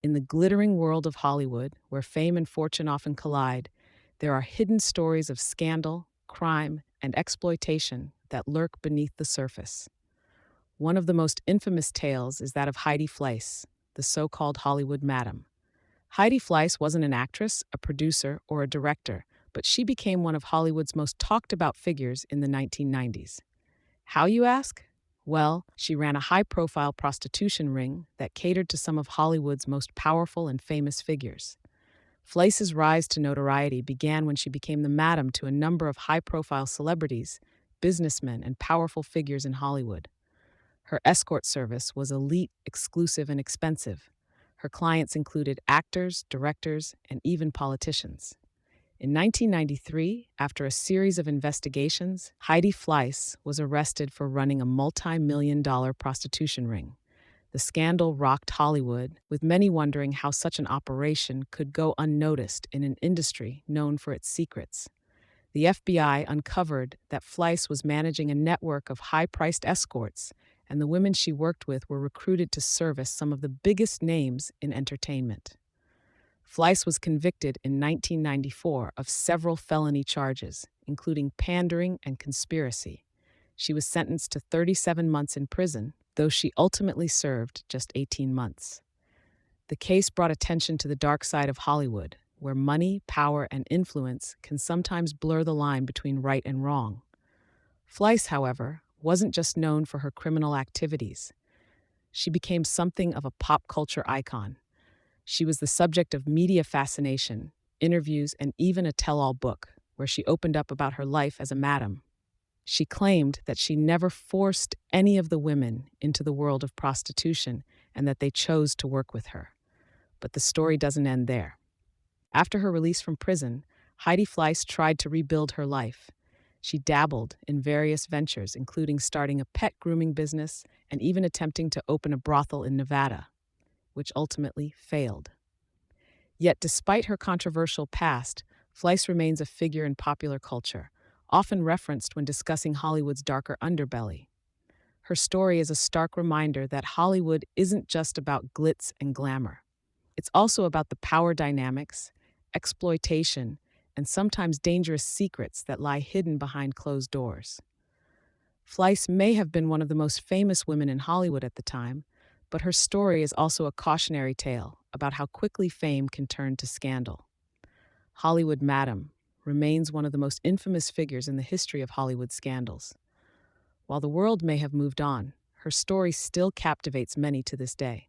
In the glittering world of Hollywood, where fame and fortune often collide, there are hidden stories of scandal, crime, and exploitation that lurk beneath the surface. One of the most infamous tales is that of Heidi Fleiss, the so called Hollywood Madam. Heidi Fleiss wasn't an actress, a producer, or a director, but she became one of Hollywood's most talked about figures in the 1990s. How, you ask? Well, she ran a high profile prostitution ring that catered to some of Hollywood's most powerful and famous figures. Fleiss's rise to notoriety began when she became the madam to a number of high profile celebrities, businessmen, and powerful figures in Hollywood. Her escort service was elite, exclusive, and expensive. Her clients included actors, directors, and even politicians. In 1993, after a series of investigations, Heidi Fleiss was arrested for running a multi-million-dollar prostitution ring. The scandal rocked Hollywood, with many wondering how such an operation could go unnoticed in an industry known for its secrets. The FBI uncovered that Fleiss was managing a network of high-priced escorts, and the women she worked with were recruited to service some of the biggest names in entertainment. Fleiss was convicted in 1994 of several felony charges, including pandering and conspiracy. She was sentenced to 37 months in prison, though she ultimately served just 18 months. The case brought attention to the dark side of Hollywood, where money, power, and influence can sometimes blur the line between right and wrong. Fleiss, however, wasn't just known for her criminal activities. She became something of a pop culture icon. She was the subject of media fascination, interviews, and even a tell-all book, where she opened up about her life as a madam. She claimed that she never forced any of the women into the world of prostitution and that they chose to work with her. But the story doesn't end there. After her release from prison, Heidi Fleiss tried to rebuild her life. She dabbled in various ventures, including starting a pet grooming business and even attempting to open a brothel in Nevada, which ultimately failed. Yet, despite her controversial past, Fleiss remains a figure in popular culture, often referenced when discussing Hollywood's darker underbelly. Her story is a stark reminder that Hollywood isn't just about glitz and glamour. It's also about the power dynamics, exploitation, and sometimes dangerous secrets that lie hidden behind closed doors. Fleiss may have been one of the most famous women in Hollywood at the time, but her story is also a cautionary tale about how quickly fame can turn to scandal. Hollywood Madam remains one of the most infamous figures in the history of Hollywood scandals. While the world may have moved on, her story still captivates many to this day.